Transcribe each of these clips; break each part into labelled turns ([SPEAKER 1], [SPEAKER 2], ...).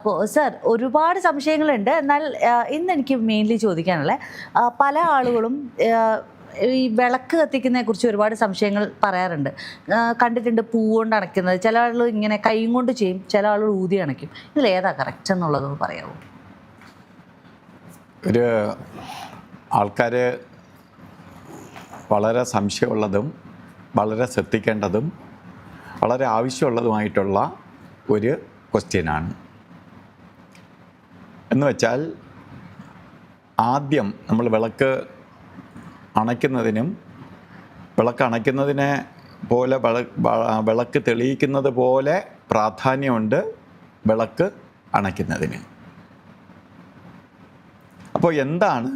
[SPEAKER 1] അപ്പോൾ സർ ഒരുപാട് സംശയങ്ങളുണ്ട്. എന്നാൽ ഇന്ന് എനിക്ക് മെയിൻലി ചോദിക്കാനുള്ളത് പല ആളുകളും ഈ വിളക്ക് കത്തിക്കുന്നതിനെക്കുറിച്ച് ഒരുപാട് സംശയങ്ങൾ പറയാറുണ്ട്. കണ്ടിട്ടുണ്ട് പൂവുകൊണ്ട് അണയ്ക്കുന്നത്, ചില ആളുകൾ ഇങ്ങനെ കൈയും കൊണ്ട് ചെയ്യും, ചില ആളുകൾ ഊതി അണയ്ക്കും. ഇതിലേതാ കറക്റ്റ് എന്നുള്ളതൊന്ന് പറയാമോ?
[SPEAKER 2] ഒരു ആൾക്കാർ വളരെ സംശയമുള്ളതും വളരെ ശ്രദ്ധിക്കേണ്ടതും വളരെ ആവശ്യമുള്ളതുമായിട്ടുള്ള ഒരു ക്വസ്റ്റ്യനാണ്. എന്ന് വെച്ചാൽ ആദ്യം നമ്മൾ വിളക്ക് അണയ്ക്കുന്നതിനും വിളക്ക് അണയ്ക്കുന്നതിനെ പോലെ വിളക്ക് തെളിയിക്കുന്നത് പോലെ പ്രാധാന്യമുണ്ട് വിളക്ക് അണയ്ക്കുന്നതിന്. അപ്പോൾ എന്താണ്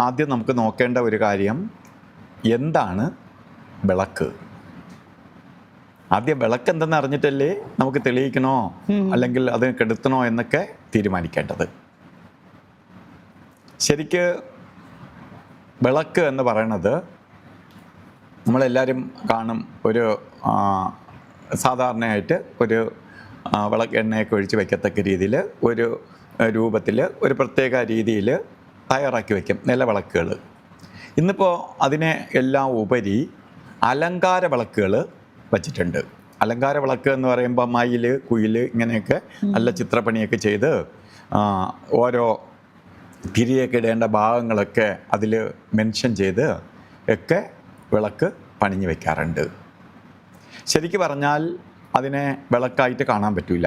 [SPEAKER 2] ആദ്യം നമുക്ക് നോക്കേണ്ട ഒരു കാര്യം, എന്താണ് വിളക്ക്? ആദ്യം വിളക്ക് എന്തെന്ന് അറിഞ്ഞിട്ടല്ലേ നമുക്ക് തെളിയിക്കണോ അല്ലെങ്കിൽ അത് കെടുത്തണോ എന്നൊക്കെ തീരുമാനിക്കേണ്ടത്. ശരിക്ക് വിളക്ക് എന്ന് പറയണത് നമ്മളെല്ലാവരും കാണും, ഒരു സാധാരണയായിട്ട് ഒരു വിളക്ക് എണ്ണയൊക്കെ ഒഴിച്ച് വയ്ക്കത്തക്ക രീതിയിൽ ഒരു രൂപത്തിൽ ഒരു പ്രത്യേക രീതിയിൽ തയ്യാറാക്കി വയ്ക്കും നിലവിളക്കുകൾ. ഇന്നിപ്പോൾ അതിനെ എല്ലാം ഉപരി അലങ്കാര വിളക്കുകൾ വച്ചിട്ടുണ്ട്. അലങ്കാര വിളക്ക് എന്ന് പറയുമ്പോൾ മയിൽ, കുയിൽ ഇങ്ങനെയൊക്കെ നല്ല ചിത്രപ്പണിയൊക്കെ ചെയ്ത് ഓരോ തിരിയൊക്കെ ഇടേണ്ട ഭാഗങ്ങളൊക്കെ അതിൽ മെൻഷൻ ചെയ്ത് ഒക്കെ വിളക്ക് പണിഞ്ഞു വയ്ക്കാറുണ്ട്. ശരിക്ക് പറഞ്ഞാൽ അതിനെ വിളക്കായിട്ട് കാണാൻ പറ്റില്ല.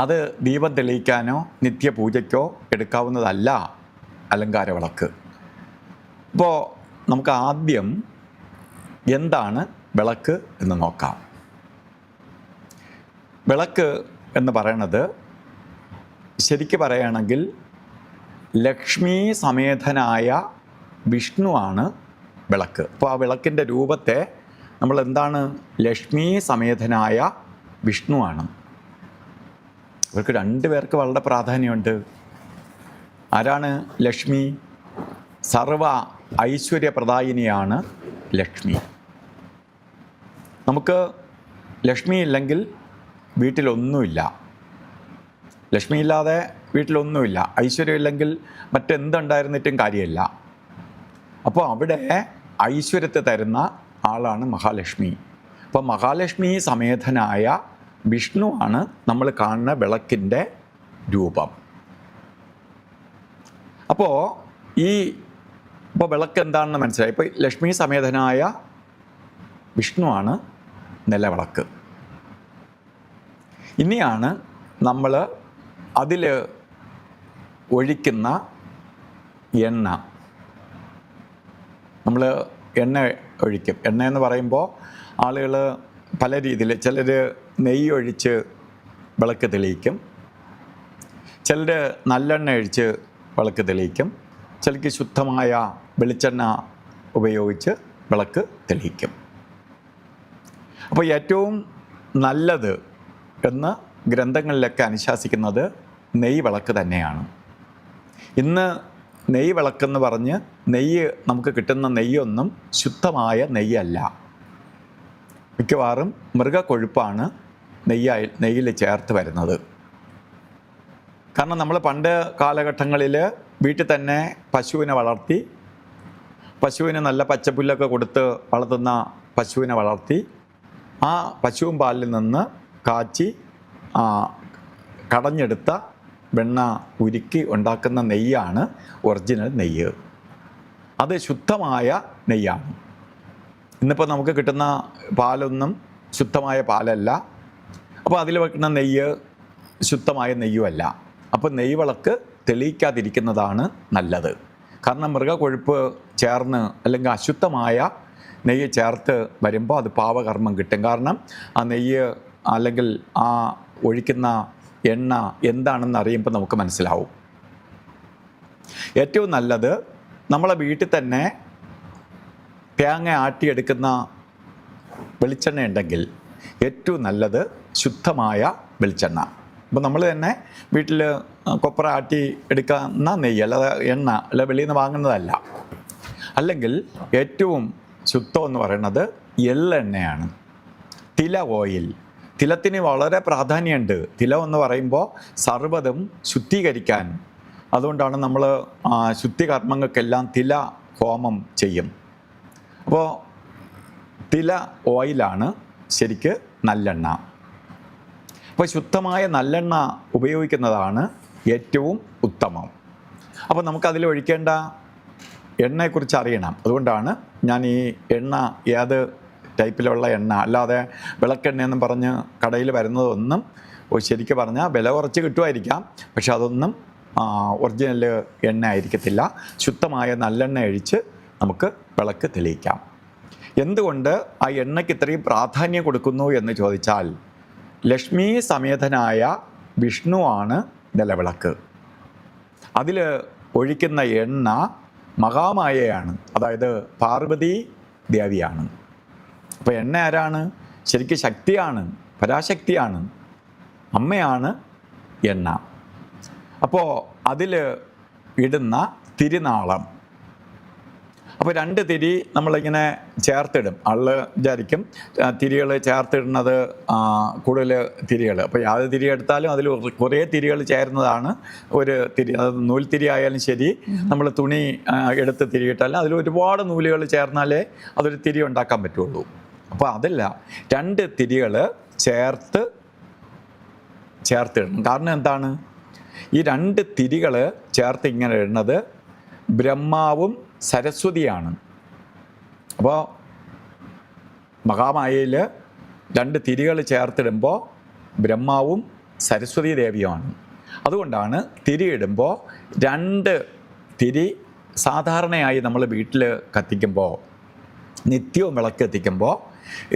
[SPEAKER 2] അത് ദീപം തെളിയിക്കാനോ നിത്യപൂജയ്ക്കോ എടുക്കാവുന്നതല്ല അലങ്കാര വിളക്ക്. അപ്പോൾ നമുക്ക് ആദ്യം എന്താണ് വിളക്ക് എന്ന് നോക്കാം. വിളക്ക് എന്ന് പറയണത് ശരിക്ക് പറയുകയാണെങ്കിൽ ലക്ഷ്മി സമേതനായ വിഷ്ണുവാണ് വിളക്ക്. അപ്പോൾ ആ വിളക്കിൻ്റെ രൂപത്തെ നമ്മൾ എന്താണ്, ലക്ഷ്മി സമേതനായ വിഷ്ണുവാണ്. ഇവർക്ക് രണ്ടുപേർക്ക് വളരെ പ്രാധാന്യമുണ്ട്. ആരാണ് ലക്ഷ്മി? സർവ ഐശ്വര്യപ്രദായിനിയാണ് ലക്ഷ്മി. നമുക്ക് ലക്ഷ്മി ഇല്ലെങ്കിൽ വീട്ടിലൊന്നുമില്ല. ലക്ഷ്മി ഇല്ലാതെ വീട്ടിലൊന്നുമില്ല. ഐശ്വര്യം ഇല്ലെങ്കിൽ മറ്റെന്തുണ്ടായിരുന്നിട്ടും കാര്യമില്ല. അപ്പോൾ അവിടെ ഐശ്വര്യത്തെ തരുന്ന ആളാണ് മഹാലക്ഷ്മി. അപ്പോൾ മഹാലക്ഷ്മി സമേതനായ വിഷ്ണുവാണ് നമ്മൾ കാണുന്ന വിളക്കിൻ്റെ രൂപം. അപ്പോൾ ഇപ്പോൾ വിളക്ക് എന്താണെന്ന് മനസ്സിലായി. ഇപ്പോൾ ലക്ഷ്മി സമേതനായ വിഷ്ണുവാണ് നിലവിളക്ക്. ഇനിയാണ് നമ്മൾ അതിൽ ഒഴിക്കുന്ന എണ്ണ. നമ്മൾ എണ്ണ ഒഴിക്കും. എണ്ണ എന്ന് പറയുമ്പോൾ ആളുകൾ പല രീതിയിൽ, ചിലർ നെയ്യ് ഒഴിച്ച് വിളക്ക് തെളിയിക്കും, ചിലർ നല്ലെണ്ണ ഒഴിച്ച് വിളക്ക് തെളിയിക്കും, ചിലർക്ക് ശുദ്ധമായ വെളിച്ചെണ്ണ ഉപയോഗിച്ച് വിളക്ക് തെളിയിക്കും. അപ്പോൾ ഏറ്റവും നല്ലത് എന്ന് ഗ്രന്ഥങ്ങളിലൊക്കെ അനുശാസിക്കുന്നത് നെയ്യ് വിളക്ക് തന്നെയാണ്. ഇന്ന് നെയ്യ് വിളക്കെന്ന് പറഞ്ഞ് നമുക്ക് കിട്ടുന്ന നെയ്യൊന്നും ശുദ്ധമായ നെയ്യല്ല. മിക്കവാറും മൃഗക്കൊഴുപ്പാണ് നെയ്യിൽ ചേർത്ത് വരുന്നത്. കാരണം നമ്മൾ പണ്ട് കാലഘട്ടങ്ങളിൽ വീട്ടിൽ തന്നെ പശുവിനെ വളർത്തി, പശുവിന് നല്ല പച്ചപ്പുല്ലൊക്കെ കൊടുത്ത് വളർത്തുന്ന പശുവിനെ വളർത്തി ആ പശുവും പാലിൽ നിന്ന് കാച്ചി കടഞ്ഞെടുത്ത വെണ്ണ ഉരുക്കി ഉണ്ടാക്കുന്ന നെയ്യാണ് ഒറിജിനൽ നെയ്യ്. അത് ശുദ്ധമായ നെയ്യാണ്. ഇന്നിപ്പോൾ നമുക്ക് കിട്ടുന്ന പാലൊന്നും ശുദ്ധമായ പാലല്ല. അപ്പോൾ അതിൽ വെക്കുന്ന നെയ്യ് ശുദ്ധമായ നെയ്യുമല്ല. അപ്പോൾ നെയ്യ് വിളക്ക് തെളിയിക്കാതിരിക്കുന്നതാണ് നല്ലത്. കാരണം മൃഗക്കൊഴുപ്പ് ചേർന്ന് അല്ലെങ്കിൽ അശുദ്ധമായ നെയ്യ് ചേർത്ത് വരുമ്പോൾ അത് പാപകർമ്മം കിട്ടും. കാരണം ആ നെയ്യ് അല്ലെങ്കിൽ ആ ഒഴിക്കുന്ന എണ്ണ എന്താണെന്ന് അറിയുമ്പോൾ നമുക്ക് മനസ്സിലാവും. ഏറ്റവും നല്ലത് നമ്മളെ വീട്ടിൽ തന്നെ തേങ്ങ ആട്ടിയെടുക്കുന്ന വെളിച്ചെണ്ണ ഉണ്ടെങ്കിൽ ഏറ്റവും നല്ലത് ശുദ്ധമായ വെളിച്ചെണ്ണ. അപ്പോൾ നമ്മൾ തന്നെ വീട്ടിൽ കൊപ്ര ആട്ടി എടുക്കുന്ന നെയ്യ്, അല്ലാതെ എണ്ണ അല്ല വെളിയിൽ നിന്ന് വാങ്ങുന്നതല്ല. അല്ലെങ്കിൽ ഏറ്റവും ശുദ്ധം എന്ന് പറയുന്നത് എള്ളെണ്ണയാണ്. തില ഓയിൽ. തിലത്തിന് വളരെ പ്രാധാന്യമുണ്ട്. തിലം എന്ന് പറയുമ്പോൾ സർവ്വതും ശുദ്ധീകരിക്കാൻ. അതുകൊണ്ടാണ് നമ്മൾ ശുദ്ധി കർമ്മങ്ങൾക്കെല്ലാം തില ഹോമം ചെയ്യും. അപ്പോൾ തില ഓയിലാണ് ശരിക്ക് നല്ലെണ്ണ. അപ്പോൾ ശുദ്ധമായ നല്ലെണ്ണ ഉപയോഗിക്കുന്നതാണ് ഏറ്റവും ഉത്തമം. അപ്പോൾ നമുക്കതിൽ ഒഴിക്കേണ്ട എണ്ണയെക്കുറിച്ച് അറിയണം. അതുകൊണ്ടാണ് ഞാൻ ഈ എണ്ണ ഏത് ടൈപ്പിലുള്ള എണ്ണ, അല്ലാതെ വിളക്കെണ്ണയെന്നും പറഞ്ഞ് കടയിൽ വരുന്നതൊന്നും ശരിക്കും പറഞ്ഞാൽ വില കുറച്ച് കിട്ടുമായിരിക്കാം, പക്ഷെ അതൊന്നും ഒറിജിനൽ എണ്ണ ആയിരിക്കത്തില്ല. ശുദ്ധമായ നല്ലെണ്ണ ഒഴിച്ച് നമുക്ക് വിളക്ക് തെളിയിക്കാം. എന്തുകൊണ്ട് ആ എണ്ണയ്ക്ക് ഇത്രയും പ്രാധാന്യം കൊടുക്കുന്നു എന്ന് ചോദിച്ചാൽ, ലക്ഷ്മി സമേതനായ വിഷ്ണുവാണ് നിലവിളക്ക്. അതിൽ ഒഴിക്കുന്ന എണ്ണ മഹാമായയാണ്, അതായത് പാർവതി ദേവിയാണ്. അപ്പോൾ എണ്ണ ആരാണ്? ശരിക്കും ശക്തിയാണ്, പരാശക്തിയാണ്, അമ്മയാണ് എണ്ണ. അപ്പോൾ അതിൽ ഇടുന്ന തിരുനാളം, അപ്പോൾ 2 തിരി നമ്മളിങ്ങനെ ചേർത്തിടും. ആള് വിചാരിക്കും തിരികൾ ചേർത്തിടുന്നത് കൂടുതൽ തിരികൾ. അപ്പോൾ യാതൊരു തിരി എടുത്താലും അതിൽ കുറേ തിരികൾ ചേരുന്നതാണ് ഒരു തിരി. അത് നൂൽത്തിരി ആയാലും ശരി, നമ്മൾ തുണി എടുത്ത് തിരിയിട്ടാലും അതിൽ ഒരുപാട് നൂലുകൾ ചേർന്നാലേ അതൊരു തിരി ഉണ്ടാക്കാൻ പറ്റുള്ളൂ. അപ്പോൾ അതല്ല, 2 തിരികൾ ചേർത്തിടണം. കാരണം എന്താണ്? ഈ 2 തിരികൾ ചേർത്ത് ഇങ്ങനെ ഇടുന്നത് ബ്രഹ്മാവും സരസ്വതിയാണ്. അപ്പോൾ മഹാമായയിൽ 2 തിരികൾ ചേർത്തിടുമ്പോൾ ബ്രഹ്മാവും സരസ്വതി ദേവിയുമാണ്. അതുകൊണ്ടാണ് തിരിയിടുമ്പോൾ 2 തിരി സാധാരണയായി നമ്മൾ വീട്ടിൽ കത്തിക്കുമ്പോൾ, നിത്യവും വിളക്ക് കത്തിക്കുമ്പോൾ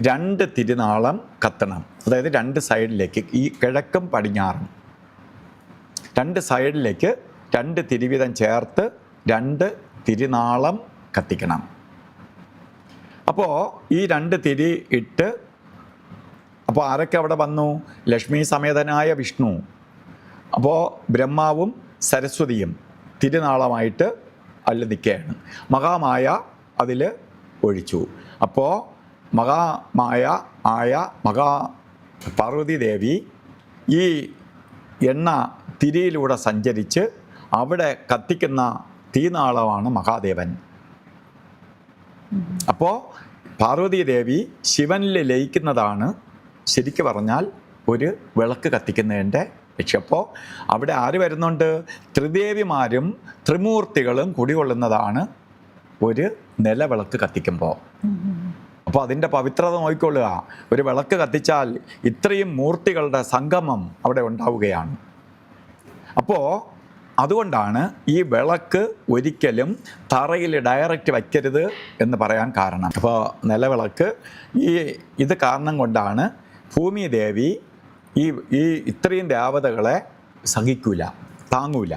[SPEAKER 2] 2 തിരുനാളം കത്തണം. അതായത് 2 സൈഡിലേക്ക്, ഈ കിഴക്കും പടിഞ്ഞാറും 2 സൈഡിലേക്ക് 2 തിരിവീതം ചേർത്ത് 2 തിരുനാളം കത്തിക്കണം. അപ്പോൾ ഈ 2 തിരി ഇട്ട്, അപ്പോൾ ആരൊക്കെ അവിടെ വന്നു? ലക്ഷ്മി സമേതനായ വിഷ്ണു, അപ്പോൾ ബ്രഹ്മാവും സരസ്വതിയും തിരുനാളമായിട്ട് അതിൽ നിൽക്കുകയാണ്. മഹാമായ അതിൽ ഒഴിച്ചു. അപ്പോൾ മഹാമായ ആയ പാർവതി ദേവി ഈ എണ്ണ തിരിയിലൂടെ സഞ്ചരിച്ച് അവിടെ കത്തിക്കുന്ന തീനാളമാണ് മഹാദേവൻ. അപ്പോൾ പാർവതി ദേവി ശിവനിൽ ലയിക്കുന്നതാണ് ശരിക്ക് പറഞ്ഞാൽ ഒരു വിളക്ക് കത്തിക്കുന്നതിൻ്റെ ലക്ഷ്യം. അപ്പോൾ അവിടെ ആര് വരുന്നുണ്ട്? ത്രിദേവിമാരും ത്രിമൂർത്തികളും കുടികൊള്ളുന്നതാണ് ഒരു നിലവിളക്ക് കത്തിക്കുമ്പോൾ. അപ്പോൾ അതിൻ്റെ പവിത്രത നോക്കിക്കൊള്ളുക. ഒരു വിളക്ക് കത്തിച്ചാൽ ഇത്രയും മൂർത്തികളുടെ സംഗമം അവിടെ ഉണ്ടാവുകയാണ്. അപ്പോൾ അതുകൊണ്ടാണ് ഈ വിളക്ക് ഒരിക്കലും തറയിൽ ഡയറക്റ്റ് വയ്ക്കരുത് എന്ന് പറയാൻ കാരണം. അപ്പോൾ നിലവിളക്ക് ഇത് കാരണം കൊണ്ടാണ് ഭൂമിദേവി ഈ ഇത്രയും ദേവതകളെ സഹിക്കൂല, താങ്ങൂല.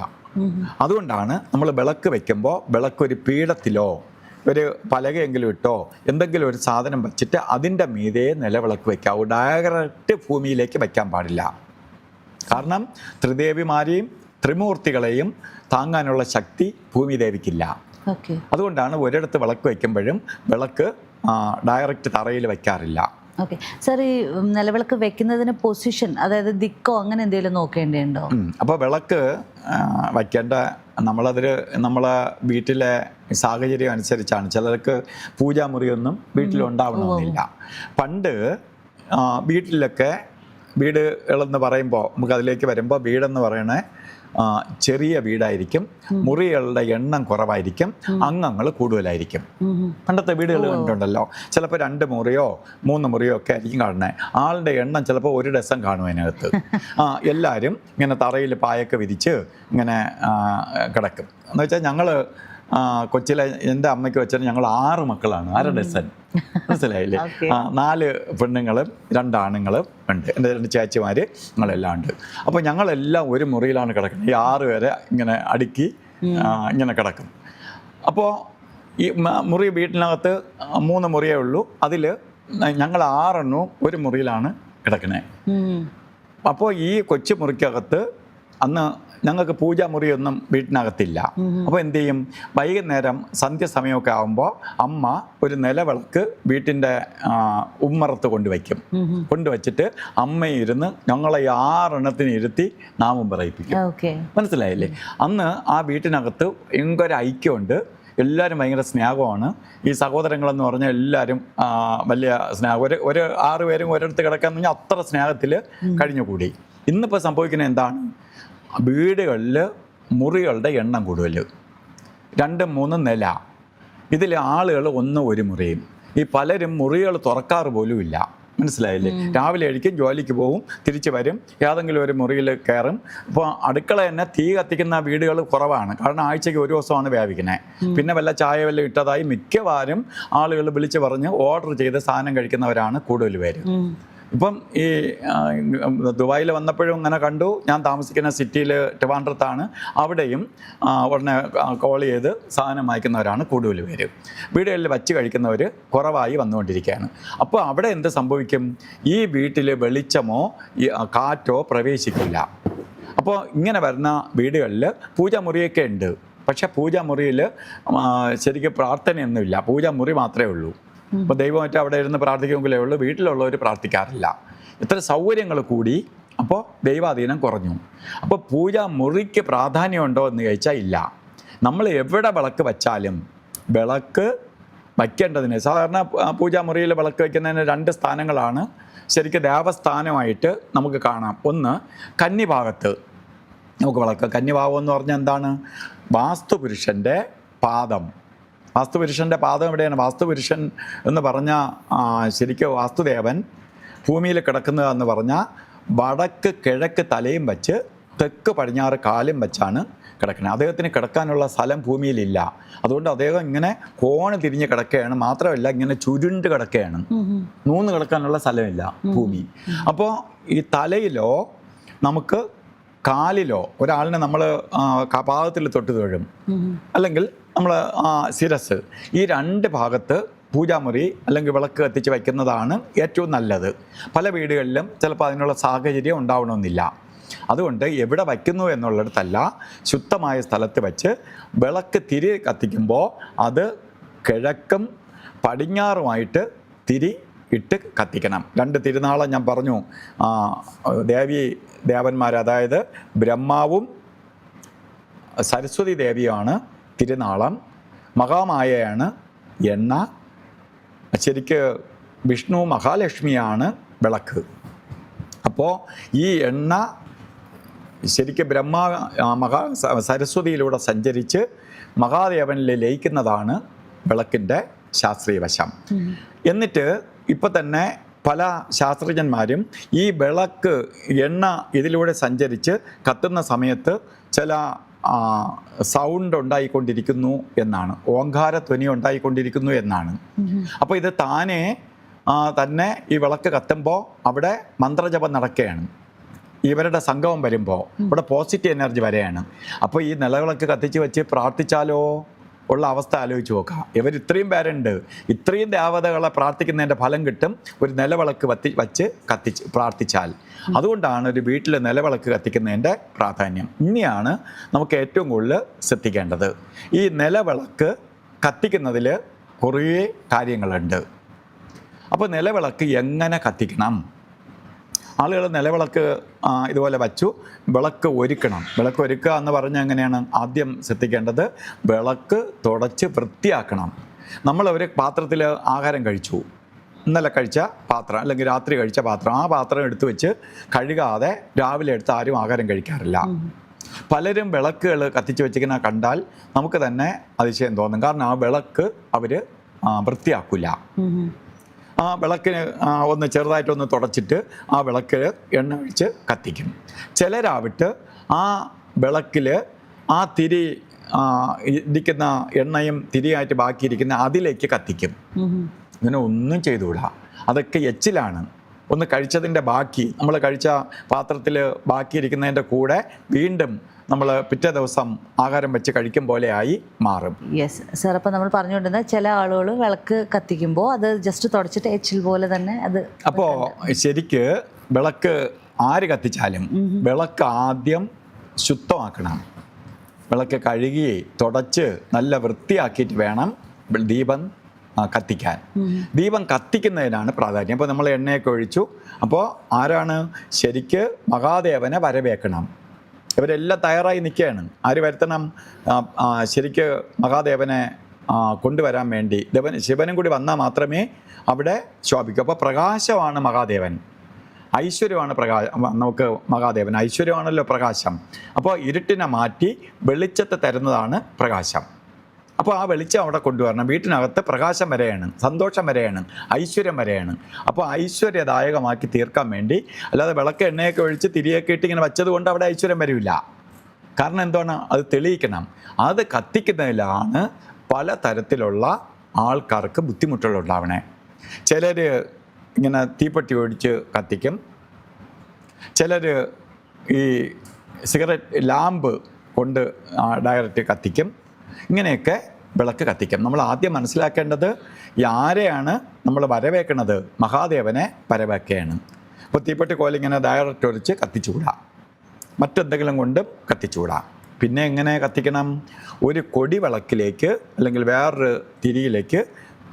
[SPEAKER 2] അതുകൊണ്ടാണ് നമ്മൾ വിളക്ക് വയ്ക്കുമ്പോൾ വിളക്കൊരു പീഠത്തിലോ ഒരു പലകയെങ്കിലും ഇട്ടോ എന്തെങ്കിലും ഒരു സാധനം വച്ചിട്ട് അതിൻ്റെ മീതെ നിലവിളക്ക് വയ്ക്കാവൂ. ഡയറക്റ്റ് ഭൂമിയിലേക്ക് വയ്ക്കാൻ പാടില്ല. കാരണം ത്രിദേവിമാരെയും ത്രിമൂർത്തികളെയും താങ്ങാനുള്ള ശക്തി ഭൂമിദേവിക്കില്ല. അതുകൊണ്ടാണ് ഒരിടത്ത് വിളക്ക് വയ്ക്കുമ്പോഴും വിളക്ക് ഡയറക്റ്റ് തറയിൽ വയ്ക്കാറില്ല.
[SPEAKER 1] ഓക്കെ സാർ, ഈ നിലവിളക്ക് വെക്കുന്നതിന് പൊസിഷൻ, അതായത് ദിക്കോ അങ്ങനെ എന്തെങ്കിലും നോക്കേണ്ടതുണ്ടോ?
[SPEAKER 2] അപ്പോൾ വിളക്ക് വയ്ക്കേണ്ട നമ്മളെ വീട്ടിലെ സാഹചര്യം അനുസരിച്ചാണ്. ചിലർക്ക് പൂജാമുറിയൊന്നും വീട്ടിലുണ്ടാവണമെന്നില്ല. പണ്ട് വീട്ടിലൊക്കെ വീടുകളെന്ന് പറയുമ്പോൾ നമുക്കതിലേക്ക് വരുമ്പോൾ വീടെന്ന് പറയണേ ചെറിയ വീടായിരിക്കും, മുറികളുടെ എണ്ണം കുറവായിരിക്കും, അംഗങ്ങൾ കൂടുതലായിരിക്കും. പണ്ടത്തെ വീടുകൾ കണ്ടുണ്ടല്ലോ, ചിലപ്പോൾ 2 മുറിയോ 3 മുറിയോ ഒക്കെ ആയിരിക്കും കാണുന്നത്. ആളുടെ എണ്ണം ചിലപ്പോൾ 1 ഡസൻ കാണും അതിനകത്ത്. എല്ലാവരും ഇങ്ങനെ തറയിൽ പായൊക്കെ വിരിച്ച് ഇങ്ങനെ കിടക്കും. എന്ന് വെച്ചാൽ ഞങ്ങൾ കൊച്ചിലെ എൻ്റെ അമ്മയ്ക്ക് വെച്ചാൽ ഞങ്ങൾ 6 മക്കളാണ്, 1/2 ഡസൻ. മനസ്സിലായില്ലേ? 4 പെണ്ണുങ്ങളും 2 ആണുങ്ങളും ഉണ്ട്. എൻ്റെ 2 ചേച്ചിമാർ ഞങ്ങളെല്ലാം ഉണ്ട്. അപ്പോൾ ഞങ്ങളെല്ലാം ഒരു മുറിയിലാണ് കിടക്കുന്നത്. ഈ 6 പേരെ ഇങ്ങനെ അടുക്കി ഇങ്ങനെ കിടക്കും. അപ്പോൾ ഈ മുറി വീട്ടിനകത്ത് 3 മുറിയേ ഉള്ളൂ. അതിൽ ഞങ്ങൾ 6 എണ്ണവും ഒരു മുറിയിലാണ് കിടക്കുന്നത്. അപ്പോൾ ഈ കൊച്ചു മുറിക്കകത്ത് അന്ന് ഞങ്ങൾക്ക് പൂജാമുറിയൊന്നും വീട്ടിനകത്തില്ല. അപ്പോൾ എന്ത് ചെയ്യും, വൈകുന്നേരം സന്ധ്യ സമയമൊക്കെ ആകുമ്പോൾ അമ്മ ഒരു നിലവിളക്ക് വീട്ടിൻ്റെ ഉമ്മറത്ത് കൊണ്ടുവച്ചിട്ട് അമ്മയിരുന്ന് ഞങ്ങളെ 6 ഇരുത്തി നാമം പറയിപ്പിക്കും. മനസ്സിലായില്ലേ? അന്ന് ആ വീട്ടിനകത്ത് ഭയങ്കര ഐക്യമുണ്ട്, എല്ലാവരും ഭയങ്കര സ്നേഹമാണ്. ഈ സഹോദരങ്ങളെന്ന് പറഞ്ഞാൽ എല്ലാവരും വലിയ സ്നേഹം. ഒരു 6 പേരും ഒരിടത്ത് കിടക്കാന്ന് പറഞ്ഞാൽ അത്ര സ്നേഹത്തിൽ കഴിഞ്ഞുകൂടി. ഇന്നിപ്പോൾ സംഭവിക്കുന്നത് എന്താണ്, വീടുകളിൽ മുറികളുടെ എണ്ണം കൂടുതൽ, 2-3 നില, ഇതിൽ ആളുകൾ ഒരു മുറിയും. ഈ പലരും മുറികൾ തുറക്കാറ് പോലും ഇല്ല. മനസ്സിലായില്ലേ? രാവിലെ എഴുതിക്കും, ജോലിക്ക് പോകും, തിരിച്ചു വരും, ഏതെങ്കിലും ഒരു മുറിയിൽ കയറും. അപ്പോൾ അടുക്കള തന്നെ തീ കത്തിക്കുന്ന വീടുകൾ കുറവാണ്. കാരണം ആഴ്ചയ്ക്ക് ഒരു ദിവസമാണ് വ്യാപിക്കുന്നത്. പിന്നെ വല്ല ചായ വല്ല ഇട്ടതായി മിക്കവാറും ആളുകൾ വിളിച്ച് പറഞ്ഞ് ഓർഡർ ചെയ്ത് സാധനം കഴിക്കുന്നവരാണ് കൂടുതൽ പേര്. ഇപ്പം ഈ ദുബായിൽ വന്നപ്പോഴും അങ്ങനെ കണ്ടു. ഞാൻ താമസിക്കുന്ന സിറ്റിയിൽ ട്രിവാൻഡ്രത്താണ്. അവിടെയും ഉടനെ കോൾ ചെയ്ത് സാധനം വാങ്ങിക്കുന്നവരാണ് കൂടുതൽ പേര്. വീടുകളിൽ വച്ച് കഴിക്കുന്നവർ കുറവായി വന്നുകൊണ്ടിരിക്കുകയാണ്. അപ്പോൾ അവിടെ എന്ത് സംഭവിക്കും, ഈ വീട്ടിൽ വെളിച്ചമോ കാറ്റോ പ്രവേശിക്കില്ല. അപ്പോൾ ഇങ്ങനെ വരുന്ന വീടുകളിൽ പൂജാമുറിയൊക്കെ ഉണ്ട്. പക്ഷേ പൂജാമുറിയിൽ ശരിക്കും പ്രാർത്ഥനയൊന്നുമില്ല, പൂജാമുറി മാത്രമേ ഉള്ളൂ. അപ്പോൾ ദൈവമായിട്ട് അവിടെ ഇരുന്ന് പ്രാർത്ഥിക്കുമെങ്കിലേ ഉള്ളൂ, വീട്ടിലുള്ളവർ പ്രാർത്ഥിക്കാറില്ല. ഇത്ര സൗകര്യങ്ങൾ കൂടി, അപ്പോൾ ദൈവാധീനം കുറഞ്ഞു. അപ്പോൾ പൂജാമുറിക്ക് പ്രാധാന്യമുണ്ടോ എന്ന് ചോദിച്ചാൽ ഇല്ല. നമ്മൾ എവിടെ വിളക്ക് വച്ചാലും വിളക്ക് വയ്ക്കേണ്ടതിന് സാധാരണ പൂജാമുറിയിൽ വിളക്ക് വയ്ക്കുന്നതിന് 2 സ്ഥാനങ്ങളാണ് ശരിക്കും ദേവസ്ഥാനമായിട്ട് നമുക്ക് കാണാം. ഒന്ന് കന്നിഭാഗത്ത് നമുക്ക് വിളക്ക്. കന്നിഭാഗം എന്ന് പറഞ്ഞാൽ എന്താണ്, വാസ്തുപുരുഷൻ്റെ പാദം. വാസ്തുപുരുഷൻ്റെ പാദം എവിടെയാണ്? വാസ്തുപുരുഷൻ എന്ന് പറഞ്ഞാൽ ശരിക്കും വാസ്തുദേവൻ ഭൂമിയിൽ കിടക്കുന്നതെന്ന് പറഞ്ഞാൽ വടക്ക് കിഴക്ക് തലയും വെച്ച് തെക്ക് പടിഞ്ഞാറ് കാലും വെച്ചാണ് കിടക്കുന്നത്. അദ്ദേഹത്തിന് കിടക്കാനുള്ള സ്ഥലം ഭൂമിയിലില്ല. അതുകൊണ്ട് അദ്ദേഹം ഇങ്ങനെ കോണ് തിരിഞ്ഞ് കിടക്കുകയാണ്. മാത്രമല്ല ഇങ്ങനെ ചുരുണ്ട് കിടക്കുകയാണ്, നൂന്ന് കിടക്കാനുള്ള സ്ഥലമില്ല ഭൂമി. അപ്പോൾ ഈ തലയിലോ നമുക്ക് കാലിലോ ഒരാളിനെ നമ്മൾ പാദത്തിൽ തൊട്ട് തൊഴും, അല്ലെങ്കിൽ നമ്മൾ ശിരസ്, ഈ 2 ഭാഗത്ത് പൂജാമുറി അല്ലെങ്കിൽ വിളക്ക് കത്തിച്ച് വയ്ക്കുന്നതാണ് ഏറ്റവും നല്ലത്. പല വീടുകളിലും ചിലപ്പോൾ അതിനുള്ള സാഹചര്യം ഉണ്ടാവണമെന്നില്ല. അതുകൊണ്ട് എവിടെ വയ്ക്കുന്നു എന്നുള്ളിടത്തല്ല, ശുദ്ധമായ സ്ഥലത്ത് വെച്ച് വിളക്ക് തിരി കത്തിക്കുമ്പോൾ അത് കിഴക്കും പടിഞ്ഞാറുമായിട്ട് തിരി ഇട്ട് കത്തിക്കണം. 2 തിരുനാളം ഞാൻ പറഞ്ഞു, ദേവന്മാർ, അതായത് ബ്രഹ്മാവും സരസ്വതി ദേവിയാണ് തിരുനാളം, മഹാമായയാണ് എണ്ണ, ശരിക്ക് വിഷ്ണു മഹാലക്ഷ്മിയാണ് വിളക്ക്. അപ്പോൾ ഈ എണ്ണ ശരിക്ക് സരസ്വതിയിലൂടെ സഞ്ചരിച്ച് മഹാദേവനിൽ ലയിക്കുന്നതാണ് വിളക്കിൻ്റെ ശാസ്ത്രീയ വശം. എന്നിട്ട് ഇപ്പം തന്നെ പല ശാസ്ത്രജ്ഞന്മാരും ഈ വിളക്ക് എണ്ണ ഇതിലൂടെ സഞ്ചരിച്ച് കത്തുന്ന സമയത്ത് ചില സൗണ്ട് ഉണ്ടായിക്കൊണ്ടിരിക്കുന്നു എന്നാണ്, ഓങ്കാരധ്വനി ഉണ്ടായിക്കൊണ്ടിരിക്കുന്നു എന്നാണ്. അപ്പോൾ ഇത് തന്നെ ഈ വിളക്ക് കത്തുമ്പോൾ അവിടെ മന്ത്രജപം നടക്കുകയാണ്. ഇവരുടെ സംഗമം വരുമ്പോൾ ഇവിടെ പോസിറ്റീവ് എനർജി വരെയാണ്. അപ്പോൾ ഈ നിലവിളക്ക് കത്തിച്ച് വെച്ച് പ്രാർത്ഥിച്ചാലോ ഉള്ള അവസ്ഥ ആലോചിച്ച് നോക്കാം. ഇവർ ഇത്രയും പേരുണ്ട്, ഇത്രയും ദേവതകളെ പ്രാർത്ഥിക്കുന്നതിൻ്റെ ഫലം കിട്ടും ഒരു നിലവിളക്ക് വച്ച് കത്തിച്ച് പ്രാർത്ഥിച്ചാൽ. അതുകൊണ്ടാണ് ഒരു വീട്ടിൽ നിലവിളക്ക് കത്തിക്കുന്നതിൻ്റെ പ്രാധാന്യം. ഇനിയാണ് നമുക്ക് ഏറ്റവും കൂടുതൽ ശ്രദ്ധിക്കേണ്ടത്. ഈ നിലവിളക്ക് കത്തിക്കുന്നതിൽ കുറേ കാര്യങ്ങളുണ്ട്. അപ്പോൾ നിലവിളക്ക് എങ്ങനെ കത്തിക്കണം? ആളുകൾ നിലവിളക്ക് ഇതുപോലെ വച്ചു, വിളക്ക് ഒരുക്കണം. വിളക്ക് ഒരുക്കുക എന്ന് പറഞ്ഞാൽ എങ്ങനെയാണ്? ആദ്യം ശ്രദ്ധിക്കേണ്ടത് വിളക്ക് തുടച്ച് വൃത്തിയാക്കണം. നമ്മൾ ഒരു പാത്രത്തിൽ ആഹാരം കഴിച്ചു, ഇന്നലെ കഴിച്ച പാത്രം അല്ലെങ്കിൽ രാത്രി കഴിച്ച പാത്രം, ആ പാത്രം എടുത്തു വെച്ച് കഴുകാതെ രാവിലെ എടുത്ത് ആരും ആഹാരം കഴിക്കാറില്ല. പലരും വിളക്കുകൾ കത്തിച്ച് വെച്ചിരിക്കുന്ന കണ്ടാൽ നമുക്ക് തന്നെ അതിശയം തോന്നും. കാരണം ആ വിളക്ക് അവർ വൃത്തിയാക്കില്ല. ആ വിളക്കിന് ഒന്ന് ചെറുതായിട്ടൊന്ന് തുടച്ചിട്ട് ആ വിളക്കിൽ എണ്ണ ഒഴിച്ച് കത്തിക്കും. ചിലരാവിട്ട് ആ വിളക്കിൽ ആ തിരി ഇരിക്കുന്ന എണ്ണയും തിരിയായിട്ട് ബാക്കിയിരിക്കുന്ന അതിലേക്ക് കത്തിക്കും. ഇങ്ങനെ ഒന്നും ചെയ്തുകൂടാ. അതൊക്കെ എച്ചിലാണ്. ഒന്ന് കഴിച്ചതിൻ്റെ ബാക്കി, നമ്മൾ കഴിച്ച പാത്രത്തിൽ ബാക്കിയിരിക്കുന്നതിൻ്റെ കൂടെ വീണ്ടും നമ്മൾ പിറ്റേ ദിവസം ആഹാരം വെച്ച് കഴിക്കും പോലെയായി മാറും.
[SPEAKER 1] യെസ് സാർ, അപ്പോൾ നമ്മൾ പറഞ്ഞുകൊണ്ടിരുന്ന ചില ആളുകൾ വിളക്ക് കത്തിക്കുമ്പോൾ അത് ജസ്റ്റ് തുടച്ചിട്ട് എച്ചിൽ പോലെ തന്നെ അത്. അപ്പോൾ
[SPEAKER 2] ശരിക്ക് വിളക്ക് ആര് കത്തിച്ചാലും വിളക്ക് ആദ്യം ശുദ്ധമാക്കണം. വിളക്ക് കഴുകി തുടച്ച് നല്ല വൃത്തിയാക്കിയിട്ട് വേണം ദീപം കത്തിക്കാൻ. ദീപം കത്തിക്കുന്നതിനാണ് പ്രാധാന്യം. അപ്പോൾ നമ്മൾ എണ്ണയൊക്കെ ഒഴിച്ചു. അപ്പോൾ ആരാണ് ശരിക്ക് മഹാദേവനെ വരവേക്കണം. ഇവരെല്ലാം തയ്യാറായി നിൽക്കുകയാണ്. ആര് വരുത്തണം? ശരിക്ക് മഹാദേവനെ കൊണ്ടുവരാൻ വേണ്ടി ശിവനും കൂടി വന്നാൽ മാത്രമേ അവിടെ ശോഭിക്കൂ. അപ്പോൾ പ്രകാശമാണ് മഹാദേവൻ, ഐശ്വര്യമാണ് നമുക്ക് മഹാദേവൻ. ഐശ്വര്യമാണല്ലോ പ്രകാശം. അപ്പോൾ ഇരുട്ടിനെ മാറ്റി വെളിച്ചത്തെ തരുന്നതാണ് പ്രകാശം. അപ്പോൾ ആ വെളിച്ചം അവിടെ കൊണ്ടുവരണം. വീട്ടിനകത്ത് പ്രകാശം വരെയാണ്, സന്തോഷം വരെയാണ്, ഐശ്വര്യം വരെയാണ്. അപ്പോൾ ഐശ്വര്യദായകമാക്കി തീർക്കാൻ വേണ്ടി, അല്ലാതെ വിളക്ക് എണ്ണയൊക്കെ ഒഴിച്ച് തിരിയൊക്കെ ഇട്ട് ഇങ്ങനെ വെച്ചത് കൊണ്ട് അവിടെ ഐശ്വര്യം വരില്ല. കാരണം എന്താണ്? അത് തെളിയിക്കണം. അത് കത്തിക്കുന്നതിലാണ് പല തരത്തിലുള്ള ആൾക്കാർക്ക് ബുദ്ധിമുട്ടുകളുണ്ടാവണേ. ചിലർ ഇങ്ങനെ തീപ്പെട്ടി ഒഴിച്ച് കത്തിക്കും, ചിലർ ഈ സിഗരറ്റ് ലാമ്പ് കൊണ്ട് ഡയറക്റ്റ് കത്തിക്കും. ഇങ്ങനെയൊക്കെ വിളക്ക് കത്തിക്കും. നമ്മൾ ആദ്യം മനസ്സിലാക്കേണ്ടത് ആരെയാണ് നമ്മൾ വരവേക്കുന്നത്? മഹാദേവനെ വരവേക്കുകയാണ്. അപ്പോൾ തീപ്പെട്ടി കോലിങ്ങനെ ഡയറക്റ്റ് ഒഴിച്ച് കത്തിച്ചുകൂടാ, മറ്റെന്തെങ്കിലും കൊണ്ടും കത്തിച്ചുകൂടാ. പിന്നെ എങ്ങനെ കത്തിക്കണം? ഒരു കൊടി വിളക്കിലേക്ക് അല്ലെങ്കിൽ വേറൊരു തിരിയിലേക്ക്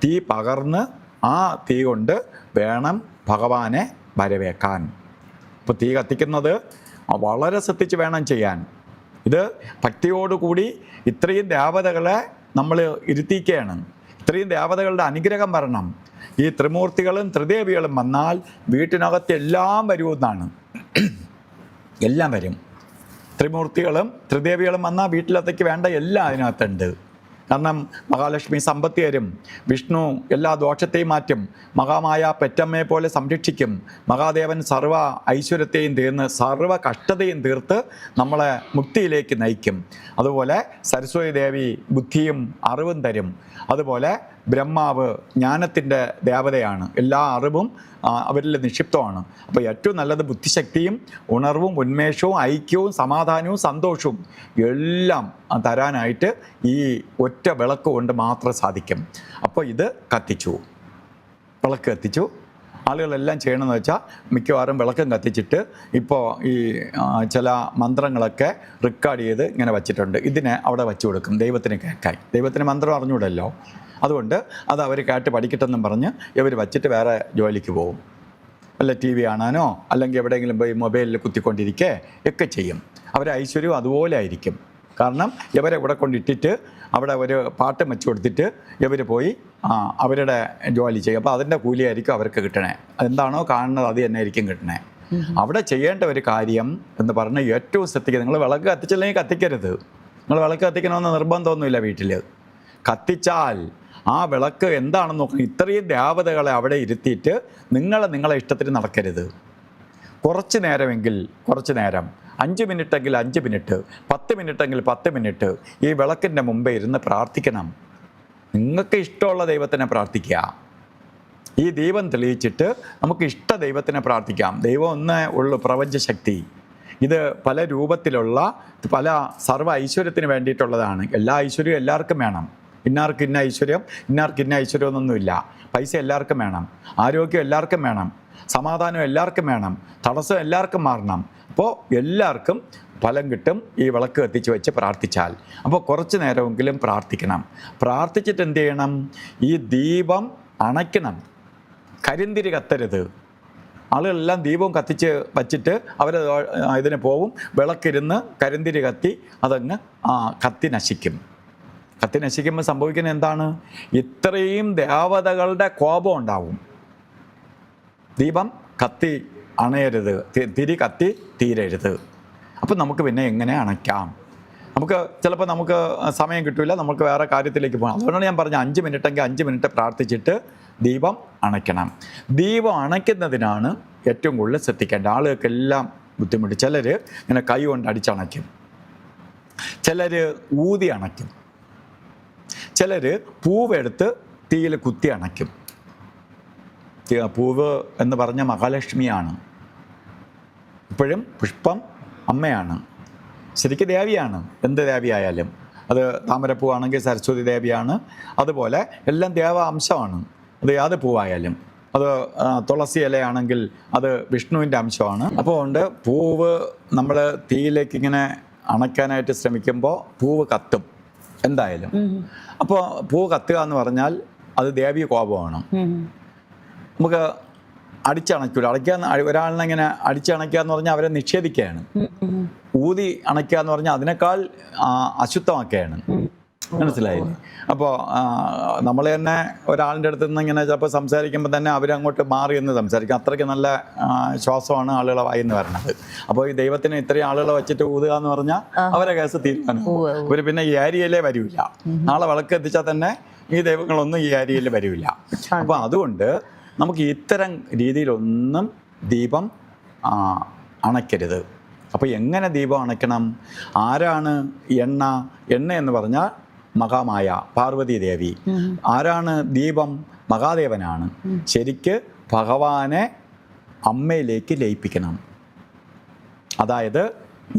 [SPEAKER 2] തീ പകർന്ന് ആ തീ കൊണ്ട് വേണം ഭഗവാനെ വരവേക്കാൻ. ഇപ്പോൾ തീ കത്തിക്കുന്നത് വളരെ ശ്രദ്ധിച്ച് വേണം ചെയ്യാൻ. ഇത് ഭക്തിയോടുകൂടി ഇത്രയും ദേവതകളെ നമ്മൾ ഇരുത്തിക്കുകയാണ്. ഇത്രയും ദേവതകളുടെ അനുഗ്രഹം വരണം. ഈ ത്രിമൂർത്തികളും ത്രിദേവികളും വന്നാൽ വീട്ടിനകത്ത് എല്ലാം വരുമെന്നാണ്. എല്ലാം വരും. ത്രിമൂർത്തികളും ത്രിദേവികളും വന്നാൽ വീട്ടിലത്തേക്ക് വേണ്ട എല്ലാം അതിനകത്തുണ്ട്. കാരണം മഹാലക്ഷ്മി സമ്പത്ത് തരും, വിഷ്ണു എല്ലാ ദോഷത്തെയും മാറ്റും, മഹാമായ പെറ്റമ്മയെ പോലെ സംരക്ഷിക്കും, മഹാദേവൻ സർവ്വ ഐശ്വര്യത്തെയും തീർന്ന് സർവ്വ കഷ്ടതയും തീർത്ത് നമ്മളെ മുക്തിയിലേക്ക് നയിക്കും. അതുപോലെ സരസ്വതി ദേവി ബുദ്ധിയും അറിവും തരും. അതുപോലെ ബ്രഹ്മാവ് ജ്ഞാനത്തിൻ്റെ ദേവതയാണ്, എല്ലാ അറിവും അവരിൽ നിക്ഷിപ്തമാണ്. അപ്പോൾ ഏറ്റവും നല്ലത് ബുദ്ധിശക്തിയും ഉണർവും ഉന്മേഷവും ഐക്യവും സമാധാനവും സന്തോഷവും എല്ലാം തരാനായിട്ട് ഈ ഒറ്റ വിളക്ക് കൊണ്ട് മാത്രം സാധിക്കും. അപ്പോൾ ഇത് കത്തിച്ചു, വിളക്ക് കത്തിച്ചു. ആളുകളെല്ലാം ചെയ്യണമെന്ന് വെച്ചാൽ മിക്കവാറും വിളക്കം കത്തിച്ചിട്ട് ഇപ്പോൾ ഈ ചില മന്ത്രങ്ങളൊക്കെ റെക്കോർഡ് ചെയ്ത് ഇങ്ങനെ വച്ചിട്ടുണ്ട്. ഇതിനെ അവിടെ വച്ചു കൊടുക്കും ദൈവത്തിന് കേൾക്കാൻ. ദൈവത്തിന് മന്ത്രം അറിഞ്ഞൂടല്ലോ, അതുകൊണ്ട് അത് അവർ കേട്ട് പഠിക്കട്ടെന്നും പറഞ്ഞ് ഇവർ വച്ചിട്ട് വേറെ ജോലിക്ക് പോകും. അല്ല ടി വി കാണാനോ അല്ലെങ്കിൽ എവിടെയെങ്കിലും പോയി മൊബൈലിൽ കുത്തിക്കൊണ്ടിരിക്കേ ഒക്കെ ചെയ്യും. അവരെ ഐശ്വര്യവും അതുപോലെ ആയിരിക്കും. കാരണം ഇവരെ ഇവിടെ കൊണ്ടിട്ടിട്ട് അവിടെ ഒരു പാട്ടും വെച്ച് കൊടുത്തിട്ട് ഇവർ പോയി അവരുടെ ജോലി ചെയ്യും. അപ്പോൾ അതിൻ്റെ കൂലിയായിരിക്കും അവർക്ക് കിട്ടണേ. എന്താണോ കാണുന്നത് അത് തന്നെ ആയിരിക്കും കിട്ടണേ. അവിടെ ചെയ്യേണ്ട ഒരു കാര്യം എന്ന് പറഞ്ഞാൽ ഏറ്റവും ശ്രദ്ധിക്കുക. നിങ്ങൾ വിളക്ക് കത്തിച്ചില്ലെങ്കിൽ കത്തിക്കരുത്. നിങ്ങൾ വിളക്ക് കത്തിക്കണമെന്ന് നിർബന്ധമൊന്നുമില്ല. വീട്ടിൽ കത്തിച്ചാൽ ആ വിളക്ക് എന്താണെന്ന് നോക്കണം. ഇത്രയും ദേവതകളെ അവിടെ ഇരുത്തിയിട്ട് നിങ്ങളെ ഇഷ്ടത്തിന് നടക്കരുത്. കുറച്ച് നേരമെങ്കിൽ കുറച്ച് നേരം, 5 മിനിറ്റെങ്കിൽ 5 മിനിറ്റ്, 10 മിനിറ്റെങ്കിൽ 10 മിനിറ്റ് ഈ വിളക്കിൻ്റെ മുമ്പേ ഇരുന്ന് പ്രാർത്ഥിക്കണം. നിങ്ങൾക്ക് ഇഷ്ടമുള്ള ദൈവത്തിനെ പ്രാർത്ഥിക്കുക. ഈ ദീപം തെളിയിച്ചിട്ട് നമുക്ക് ഇഷ്ട ദൈവത്തിനെ പ്രാർത്ഥിക്കാം. ദൈവം ഒന്നേ ഉള്ളൂ, പ്രപഞ്ചശക്തി. ഇത് പല രൂപത്തിലുള്ള പല സർവ്വ ഐശ്വര്യത്തിന് വേണ്ടിയിട്ടുള്ളതാണ്. എല്ലാ ഐശ്വര്യവും എല്ലാവർക്കും വേണം. ഇന്നാർക്ക് ഇന്ന ഐശ്വര്യം, ഇന്നാർക്ക് ഇന്ന ഐശ്വര്യം എന്നൊന്നുമില്ല. പൈസ എല്ലാവർക്കും വേണം, ആരോഗ്യം എല്ലാവർക്കും വേണം, സമാധാനം എല്ലാവർക്കും വേണം, തടസ്സം എല്ലാവർക്കും മാറണം. അപ്പോൾ എല്ലാവർക്കും ഫലം കിട്ടും ഈ വിളക്ക് കത്തിച്ച് വെച്ച് പ്രാർത്ഥിച്ചാൽ. അപ്പോൾ കുറച്ച് നേരമെങ്കിലും പ്രാർത്ഥിക്കണം. പ്രാർത്ഥിച്ചിട്ട് എന്ത് ചെയ്യണം? ഈ ദീപം അണയ്ക്കണം. കരിന്തിരി കത്തരുത്. ആളുകളെല്ലാം ദീപവും കത്തിച്ച് വച്ചിട്ട് അവർ ഇതിന് പോവും. വിളക്കിരുന്ന് കരിന്തിരി കത്തി അതങ്ങ് കത്തി നശിക്കും. കത്തി നശിക്കുമ്പോൾ സംഭവിക്കുന്നത് എന്താണ്? ഇത്രയും ദേവതകളുടെ കോപം ഉണ്ടാവും. ദീപം കത്തി അണയരുത്, തിരി കത്തി തീരരുത്. അപ്പം നമുക്ക് പിന്നെ എങ്ങനെ അണയ്ക്കാം? നമുക്ക് ചിലപ്പോൾ നമുക്ക് സമയം കിട്ടില്ല, നമുക്ക് വേറെ കാര്യത്തിലേക്ക് പോകണം. അതുകൊണ്ടാണ് ഞാൻ പറഞ്ഞ 5 മിനിറ്റെങ്കിൽ 5 മിനിറ്റ് പ്രാർത്ഥിച്ചിട്ട് ദീപം അണയ്ക്കണം. ദീപം അണയ്ക്കുന്നതിനാണ് ഏറ്റവും കൂടുതൽ ശ്രദ്ധിക്കേണ്ടത്. ആളുകൾക്കെല്ലാം ബുദ്ധിമുട്ട്. ചിലർ ഇങ്ങനെ കൈ കൊണ്ട് അടിച്ചണയ്ക്കും, ചിലർ ഊതി അണയ്ക്കും, ചിലർ പൂവെടുത്ത് തീയിൽ കുത്തി അണയ്ക്കും. പൂവ് എന്ന് പറഞ്ഞ മഹാലക്ഷ്മിയാണ്. ഇപ്പോഴും പുഷ്പം അമ്മയാണ്, ശരിക്കും ദേവിയാണ്. എന്ത് ദേവിയായാലും അത് താമരപ്പൂവാണെങ്കിൽ സരസ്വതി ദേവിയാണ്. അതുപോലെ എല്ലാം ദേവ അംശമാണ്. അത് യാത് പൂവായാലും, അത് തുളസി ഇലയാണെങ്കിൽ അത് വിഷ്ണുവിൻ്റെ അംശമാണ്. അപ്പോൾ കൊണ്ട് പൂവ് നമ്മൾ തീയിലേക്ക് ഇങ്ങനെ അണയ്ക്കാനായിട്ട് ശ്രമിക്കുമ്പോൾ പൂവ് കത്തും എന്തായാലും. അപ്പോൾ പൂവ് കത്തുക എന്ന് പറഞ്ഞാൽ അത് ദേവീയ കോപമാണ്. നമുക്ക് അടിച്ചണയ്ക്കൂല. ഒരാളിനെ ഇങ്ങനെ അടിച്ചണയ്ക്കുക എന്ന് പറഞ്ഞാൽ അവരെ നിഷേധിക്കുകയാണ്. ഊതി അണയ്ക്കുക എന്ന് പറഞ്ഞാൽ അതിനേക്കാൾ അശുദ്ധമാക്കുകയാണ്. മനസ്സിലായില്ലേ? അപ്പോൾ നമ്മൾ തന്നെ ഒരാളിൻ്റെ അടുത്ത് നിന്ന് ഇങ്ങനെ ചിലപ്പോൾ സംസാരിക്കുമ്പോൾ തന്നെ അവരങ്ങോട്ട് മാറി എന്ന് സംസാരിക്കും. അത്രയ്ക്ക് നല്ല ശ്വാസമാണ് ആളുകളെ വായിന്ന് വരണത്. അപ്പോൾ ഈ ദൈവത്തിന് ഇത്രയും ആളുകളെ വെച്ചിട്ട് ഊതുക എന്ന് പറഞ്ഞാൽ അവരെ കേസ് തീരുമാനം. ഇവർ പിന്നെ ഈ ഏരിയയിലേ വരില്ല. നാളെ വിളക്ക് എത്തിച്ചാൽ തന്നെ ഈ ദൈവങ്ങളൊന്നും ഈ ഏരിയയിൽ വരില്ല. അപ്പോൾ അതുകൊണ്ട് നമുക്ക് ഇത്തരം രീതിയിലൊന്നും ദീപം അണയ്ക്കരുത്. അപ്പോൾ എങ്ങനെ ദീപം അണയ്ക്കണം? ആരാണ് എണ്ണ എന്ന് പറഞ്ഞാൽ മഹാമായ പാർവതി ദേവി. ആരാണ് ദീപം? മഹാദേവനാണ്. ശരിക്ക് ഭഗവാനെ അമ്മയിലേക്ക് ലയിപ്പിക്കണം. അതായത്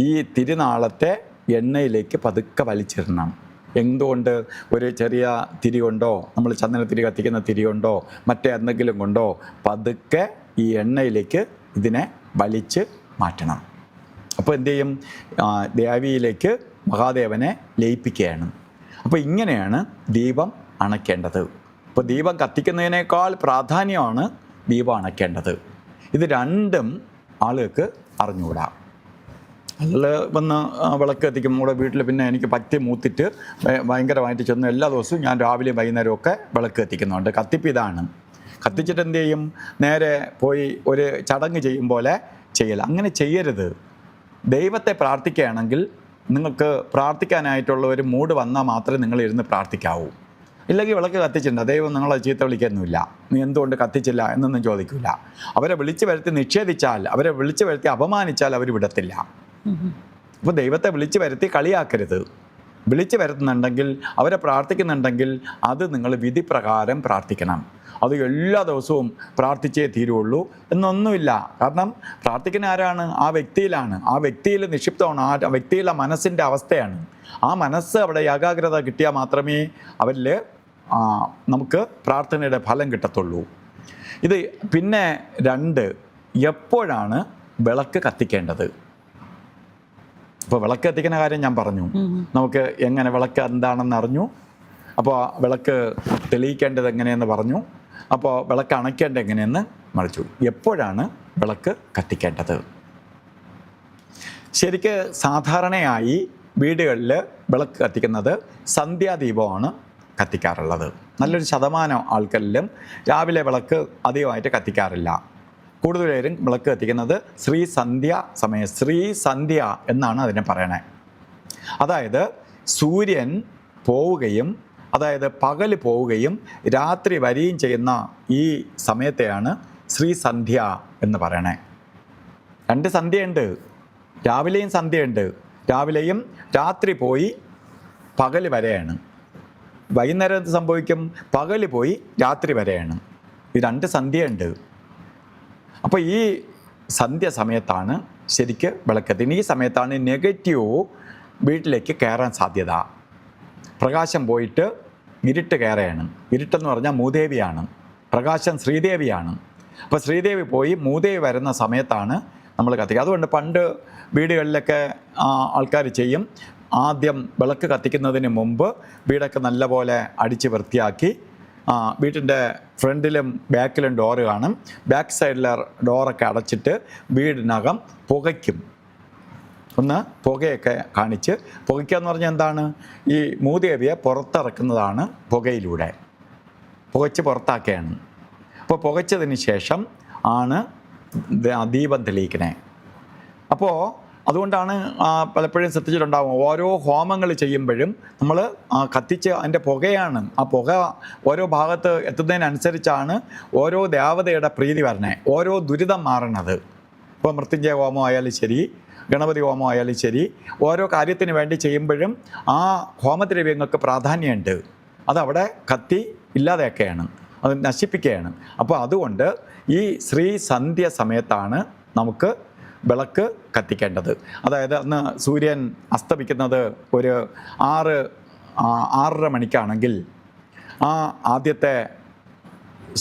[SPEAKER 2] ഈ തിരുനാളത്തെ എണ്ണയിലേക്ക് പതുക്കെ വലിച്ചിടണം. എന്തുകൊണ്ട്? ഒരു ചെറിയ തിരി കൊണ്ടോ, നമ്മൾ ചന്ദനത്തിരി കത്തിക്കുന്ന തിരി കൊണ്ടോ മറ്റേ എന്തെങ്കിലും കൊണ്ടോ പതുക്കെ ഈ എണ്ണയിലേക്ക് ഇതിനെ വലിച്ച് മാറ്റണം. അപ്പോൾ എന്തു ചെയ്യും? ദേവിയിലേക്ക് മഹാദേവനെ ലയിപ്പിക്കുകയാണ്. അപ്പോൾ ഇങ്ങനെയാണ് ദീപം അണയ്ക്കേണ്ടത്. അപ്പോൾ ദീപം കത്തിക്കുന്നതിനേക്കാൾ പ്രാധാന്യമാണ് ദീപം അണയ്ക്കേണ്ടത്. ഇത് രണ്ടും ആളുകൾക്ക് അറിഞ്ഞുകൂടാ. അതിൽ വന്ന് വിളക്ക് കത്തിക്കും. നമ്മുടെ വീട്ടിൽ പിന്നെ എനിക്ക് പറ്റി മൂത്തിട്ട് ഭയങ്കരമായിട്ട് ചെന്ന് എല്ലാ ദിവസവും ഞാൻ രാവിലെയും വൈകുന്നേരവും ഒക്കെ വിളക്ക് കത്തിക്കുന്നുണ്ട്. കത്തിപ്പ് ഇതാണ്. കത്തിച്ചിട്ട് എന്ത് ചെയ്യും? നേരെ പോയി ഒരു ചടങ്ങ് ചെയ്യും പോലെ ചെയ്യൽ. അങ്ങനെ ചെയ്യരുത്. ദൈവത്തെ പ്രാർത്ഥിക്കുകയാണെങ്കിൽ നിങ്ങൾക്ക് പ്രാർത്ഥിക്കാനായിട്ടുള്ള ഒരു മൂഡ് വന്നാൽ മാത്രമേ നിങ്ങൾ ഇരുന്ന് പ്രാർത്ഥിക്കാവൂ. ഇല്ലെങ്കിൽ വിളക്ക് കത്തിച്ചിട്ടുണ്ട്, ദൈവം നിങ്ങളെ ചീത്ത വിളിക്കൊന്നുമില്ല. നീ എന്തുകൊണ്ട് കത്തിച്ചില്ല എന്നൊന്നും ചോദിക്കില്ല. അവരെ വിളിച്ചു വരുത്തി നിഷേധിച്ചാൽ, അവരെ വിളിച്ചു വരുത്തി അപമാനിച്ചാൽ അവർ വിടത്തില്ല. അപ്പോൾ ദൈവത്തെ വിളിച്ചു വരുത്തി കളിയാക്കരുത്. വിളിച്ചു വരുത്തുന്നുണ്ടെങ്കിൽ, അവരെ പ്രാർത്ഥിക്കുന്നുണ്ടെങ്കിൽ അത് നിങ്ങൾ വിധി പ്രകാരം പ്രാർത്ഥിക്കണം. അത് എല്ലാ ദിവസവും പ്രാർത്ഥിച്ചേ തീരുള്ളൂ എന്നൊന്നുമില്ല. കാരണം പ്രാർത്ഥിക്കുന്ന ആരാണ്? ആ വ്യക്തിയിലാണ്. ആ വ്യക്തിയിൽ നിക്ഷിപ്തമാണ്. ആ വ്യക്തിയിലെ മനസ്സിൻ്റെ അവസ്ഥയാണ്. ആ മനസ്സ് അവിടെ ഏകാഗ്രത കിട്ടിയാൽ മാത്രമേ അവരിൽ നമുക്ക് പ്രാർത്ഥനയുടെ ഫലം കിട്ടത്തുള്ളൂ. ഇത് പിന്നെ 2, എപ്പോഴാണ് വിളക്ക് കത്തിക്കേണ്ടത്? അപ്പോൾ വിളക്ക് കത്തിക്കുന്ന കാര്യം ഞാൻ പറഞ്ഞു. നമുക്ക് എങ്ങനെ വിളക്ക് എന്താണെന്ന് അറിഞ്ഞു. അപ്പോൾ വിളക്ക് തെളിയിക്കേണ്ടത് എങ്ങനെയെന്ന് പറഞ്ഞു. അപ്പോൾ വിളക്ക് അണയ്ക്കേണ്ടത് എങ്ങനെയെന്ന് മറിച്ചു. എപ്പോഴാണ് വിളക്ക് കത്തിക്കേണ്ടത്? ശരിക്ക് സാധാരണയായി വീടുകളിൽ വിളക്ക് കത്തിക്കുന്നത് സന്ധ്യാദീപമാണ് കത്തിക്കാറുള്ളത്. നല്ലൊരു ശതമാനം ആൾക്കാരിലും രാവിലെ വിളക്ക് അധികമായിട്ട് കത്തിക്കാറില്ല. കൂടുതലേരും വിളക്ക് കത്തിക്കുന്നത് ശ്രീസന്ധ്യ സമയം. ശ്രീസന്ധ്യ എന്നാണ് അതിനെ പറയണേ. അതായത് സൂര്യൻ പോവുകയും, അതായത് പകൽ പോവുകയും രാത്രി വരികയും ചെയ്യുന്ന ഈ സമയത്തെയാണ് ശ്രീസന്ധ്യ എന്ന് പറയണേ. 2 സന്ധ്യയുണ്ട്. രാവിലെയും സന്ധ്യയുണ്ട്. രാവിലെയും രാത്രി പോയി പകൽ വരെയാണ്. വൈകുന്നേരം എന്ത് സംഭവിക്കും? പകൽ പോയി രാത്രി വരെയാണ്. ഈ 2 സന്ധ്യയുണ്ട്. അപ്പോൾ ഈ സന്ധ്യ സമയത്താണ് ശരിക്ക് വിളക്കത്തിന്. ഈ സമയത്താണ് നെഗറ്റീവ് വീട്ടിലേക്ക് കയറാൻ സാധ്യത. പ്രകാശം പോയിട്ട് ഇരുട്ട് കയറുകയാണ്. ഇരുട്ടെന്ന് പറഞ്ഞാൽ മൂദേവിയാണ്. പ്രകാശം ശ്രീദേവിയാണ്. അപ്പോൾ ശ്രീദേവി പോയി മൂദേവി വരുന്ന സമയത്താണ് നമ്മൾ കത്തിക്കുക. അതുകൊണ്ട് പണ്ട് വീടുകളിലൊക്കെ ആൾക്കാർ ചെയ്യും, ആദ്യം വിളക്ക് കത്തിക്കുന്നതിന് മുമ്പ് വീടൊക്കെ നല്ലപോലെ അടിച്ച് വൃത്തിയാക്കി വീട്ടിൻ്റെ ഫ്രണ്ടിലും ബാക്കിലും ഡോറ് കാണും. ബാക്ക് സൈഡിലെ ഡോറൊക്കെ അടച്ചിട്ട് വീടിനകം പുകയ്ക്കും. ഒന്ന് പുകയൊക്കെ കാണിച്ച്, പുകയ്ക്കുക എന്ന് പറഞ്ഞാൽ എന്താണ്? ഈ മൂദേവിയെ പുറത്തിറക്കുന്നതാണ് പുകയിലൂടെ. പുകച്ച് പുറത്താക്കുകയാണ്. അപ്പോൾ പുകച്ചതിന് ശേഷം ആണ് ദീപം തെളിയിക്കണേ. അപ്പോൾ അതുകൊണ്ടാണ് പലപ്പോഴും ശ്രദ്ധിച്ചിട്ടുണ്ടാവും, ഓരോ ഹോമങ്ങൾ ചെയ്യുമ്പോഴും നമ്മൾ കത്തിച്ച് അതിൻ്റെ പുകയാണ്, ആ പുക ഓരോ ഭാഗത്ത് എത്തുന്നതിനനുസരിച്ചാണ് ഓരോ ദേവതയുടെ പ്രീതി വരണേ, ഓരോ ദുരിതം മാറണത്. ഇപ്പോൾ മൃത്യുഞ്ജയ ഹോമം ആയാലും ശരി, ഗണപതി ഹോമം ആയാലും ശരി, ഓരോ കാര്യത്തിന് വേണ്ടി ചെയ്യുമ്പോഴും ആ ഹോമദ്രവ്യങ്ങൾക്ക് പ്രാധാന്യമുണ്ട്. അതവിടെ കത്തി ഇല്ലാതെയൊക്കെയാണ്, അത് നശിപ്പിക്കുകയാണ്. അപ്പോൾ അതുകൊണ്ട് ഈ ശ്രീസന്ധ്യ സമയത്താണ് നമുക്ക് വിളക്ക് കത്തിക്കേണ്ടത്. അതായത് അന്ന് സൂര്യൻ അസ്തമിക്കുന്നത് ഒരു 6-6:30 മണിക്കാണെങ്കിൽ ആ ആദ്യത്തെ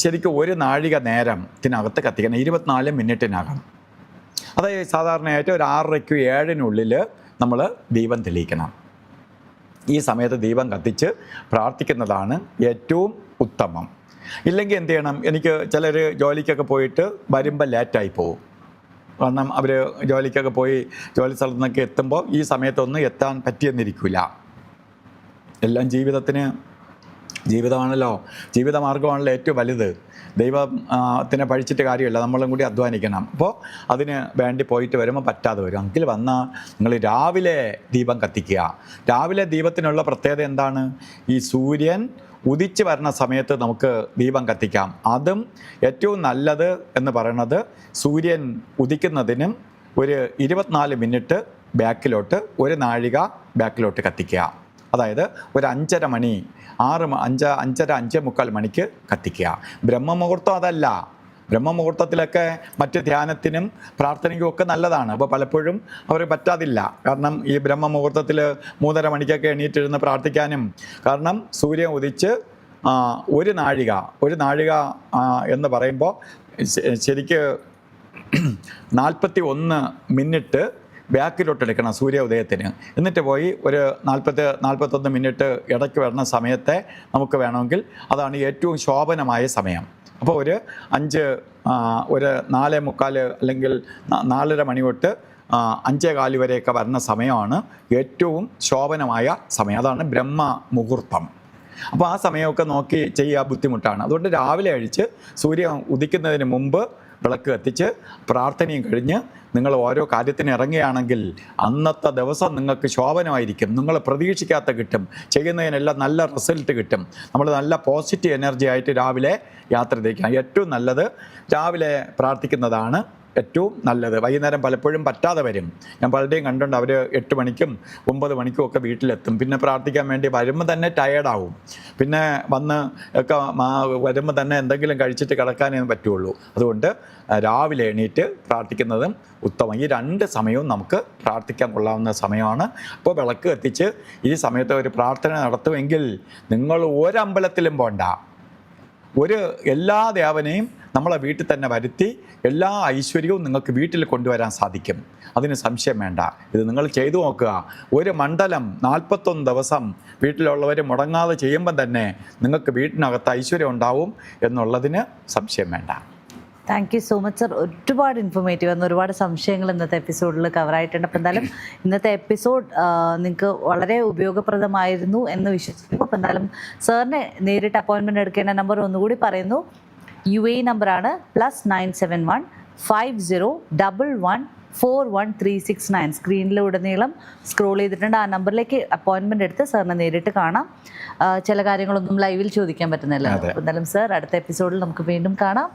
[SPEAKER 2] ശരിക്കും 1 നാഴിക നേരത്തിനകത്ത് കത്തിക്കണം, 24 മിനിറ്റിനകം. അതായത് സാധാരണയായിട്ട് ഒരു 6:30-7 നമ്മൾ ദീപം തെളിയിക്കണം. ഈ സമയത്ത് ദീപം കത്തിച്ച് പ്രാർത്ഥിക്കുന്നതാണ് ഏറ്റവും ഉത്തമം. ഇല്ലെങ്കിൽ എന്ത് ചെയ്യണം, എനിക്ക് ചിലർ ജോലിക്കൊക്കെ പോയിട്ട് വരുമ്പോൾ ലേറ്റായി പോകും. കാരണം അവർ ജോലിക്കൊക്കെ പോയി ജോലി സ്ഥലത്ത് നിന്നൊക്കെ എത്തുമ്പോൾ ഈ സമയത്തൊന്നും എത്താൻ പറ്റിയെന്നിരിക്കില്ല. എല്ലാം ജീവിതമാണല്ലോ, ജീവിതമാർഗ്ഗമാണല്ലോ ഏറ്റവും വലുത്. ദൈവത്തിനെ പഴിച്ചിട്ട് കാര്യമില്ല, നമ്മളും കൂടി അധ്വാനിക്കണം. അപ്പോൾ അതിന് വേണ്ടി പോയിട്ട് വരുമ്പോൾ പറ്റാതെ വരും. എങ്കിൽ വന്നാൽ നിങ്ങൾ രാവിലെ ദീപം കത്തിക്കുക. രാവിലെ ദീപത്തിനുള്ള പ്രത്യേകത എന്താണ്? ഈ സൂര്യൻ ഉദിച്ച് വരുന്ന സമയത്ത് നമുക്ക് ദീപം കത്തിക്കാം. അതും ഏറ്റവും നല്ലത് എന്ന് പറയുന്നത് സൂര്യൻ ഉദിക്കുന്നതിനും ഒരു 24 മിനിറ്റ് ബാക്കിലോട്ട്, 1 നാഴിക ബാക്കിലോട്ട് കത്തിക്കുക. അതായത് ഒരു 5:30 മണി, 5:30-5:45 മണിക്ക് കത്തിക്കുക. ബ്രഹ്മമുഹൂർത്തം അതല്ല. ബ്രഹ്മമുഹൂർത്തത്തിലൊക്കെ മറ്റ് ധ്യാനത്തിനും പ്രാർത്ഥനയ്ക്കും ഒക്കെ നല്ലതാണ്. അപ്പോൾ പലപ്പോഴും അവർ പറ്റാതില്ല. കാരണം ഈ ബ്രഹ്മമുഹൂർത്തത്തിൽ 3:30 മണിക്കൊക്കെ എണീറ്റിരുന്ന് പ്രാർത്ഥിക്കാനും, കാരണം സൂര്യൻ ഉദിച്ച് 1 നാഴിക എന്ന് പറയുമ്പോൾ ശരിക്ക് 41 മിനിറ്റ് ബാക്കിലോട്ട് എടുക്കണം സൂര്യ ഉദയത്തിന്. എന്നിട്ട് പോയി ഒരു 41 മിനിറ്റ് ഇടയ്ക്ക് വരുന്ന സമയത്തെ നമുക്ക് വേണമെങ്കിൽ അതാണ് ഏറ്റവും ശോഭനമായ സമയം. അപ്പോൾ ഒരു 4:45 അല്ലെങ്കിൽ 4:30 മണി തൊട്ട് 5:15 വരെയൊക്കെ വരുന്ന സമയമാണ് ഏറ്റവും ശോഭനമായ സമയം. അതാണ് ബ്രഹ്മ മുഹൂർത്തം. അപ്പോൾ ആ സമയമൊക്കെ നോക്കി ചെയ്യുക ബുദ്ധിമുട്ടാണ്. അതുകൊണ്ട് രാവിലെ കഴിച്ച് സൂര്യൻ ഉദിക്കുന്നതിന് മുമ്പ് വിളക്ക് കത്തിച്ച് പ്രാർത്ഥനയും കഴിഞ്ഞ് നിങ്ങൾ ഓരോ കാര്യത്തിന് ഇറങ്ങുകയാണെങ്കിൽ അന്നത്തെ ദിവസം നിങ്ങൾക്ക് ശോഭനമായിരിക്കും. നിങ്ങൾ പ്രതീക്ഷിക്കാത്ത കിട്ടും, ചെയ്യുന്നതിനെല്ലാം നല്ല റിസൾട്ട് കിട്ടും. നമ്മൾ നല്ല പോസിറ്റീവ് എനർജി ആയിട്ട് രാവിലെ യാത്ര തിരിക്കണം. ഏറ്റവും നല്ലത് രാവിലെ പ്രാർത്ഥിക്കുന്നതാണ് ഏറ്റവും നല്ലത്. വൈകുന്നേരം പലപ്പോഴും പറ്റാതെ വരും. ഞാൻ പലരുടെയും കണ്ടുണ്ട്, അവർ 8 മണിക്കും 9 മണിക്കും ഒക്കെ വീട്ടിലെത്തും. പിന്നെ പ്രാർത്ഥിക്കാൻ വേണ്ടി വരുമ്പോൾ തന്നെ ടയേർഡാവും. പിന്നെ വന്ന് ഒക്കെ വരുമ്പോൾ തന്നെ എന്തെങ്കിലും കഴിച്ചിട്ട് കിടക്കാനേ പറ്റുള്ളൂ. അതുകൊണ്ട് രാവിലെ എണീറ്റ് പ്രാർത്ഥിക്കുന്നതും ഉത്തമം. ഈ 2 സമയവും നമുക്ക് പ്രാർത്ഥിക്കാൻ കൊള്ളാവുന്ന സമയമാണ്. അപ്പോൾ വിളക്ക് കത്തിച്ച് ഈ സമയത്ത് ഒരു പ്രാർത്ഥന നടത്തുമെങ്കിൽ നിങ്ങൾ ഒരമ്പലത്തിലും പോണ്ട, എല്ലാ ദേവനെയും നമ്മളെ വീട്ടിൽ തന്നെ വരുത്തി എല്ലാ ഐശ്വര്യവും നിങ്ങൾക്ക് വീട്ടിൽ കൊണ്ടുവരാൻ സാധിക്കും. അതിന് സംശയം വേണ്ട. ഇത് നിങ്ങൾ ചെയ്തു നോക്കുക. ഒരു മണ്ഡലം 41 ദിവസം വീട്ടിലുള്ളവർ മുടങ്ങാതെ ചെയ്യുമ്പം തന്നെ നിങ്ങൾക്ക് വീട്ടിനകത്ത് ഐശ്വര്യം ഉണ്ടാവും എന്നുള്ളതിന് സംശയം വേണ്ട.
[SPEAKER 1] Thank you so much sir. ഒരുപാട് ഇൻഫോർമേറ്റീവ് ആയിരുന്നു. ഒരുപാട് സംശയങ്ങൾ ഇന്നത്തെ എപ്പിസോഡിൽ കവറായിട്ടുണ്ട്. അപ്പോൾ എന്തായാലും ഇന്നത്തെ എപ്പിസോഡ് നിങ്ങൾക്ക് വളരെ ഉപയോഗപ്രദമായിരുന്നു എന്ന് വിശ്വസിക്കുന്നു. അപ്പോൾ എന്തായാലും സാറിനെ നേരിട്ട് അപ്പോയിൻമെൻറ്റ് എടുക്കേണ്ട നമ്പർ ഒന്നുകൂടി പറയുന്നു. UAE നമ്പറാണ് +971 5011 41369. സ്ക്രീനിലുടനീളം സ്ക്രോൾ ചെയ്തിട്ടുണ്ട്. ആ നമ്പറിലേക്ക് അപ്പോയിൻമെൻ്റ് എടുത്ത് സാറിനെ നേരിട്ട് കാണാം. ചില കാര്യങ്ങളൊന്നും ലൈവിൽ ചോദിക്കാൻ പറ്റുന്നില്ല. എന്തായാലും സാർ അടുത്ത എപ്പിസോഡിൽ നമുക്ക് വീണ്ടും കാണാം.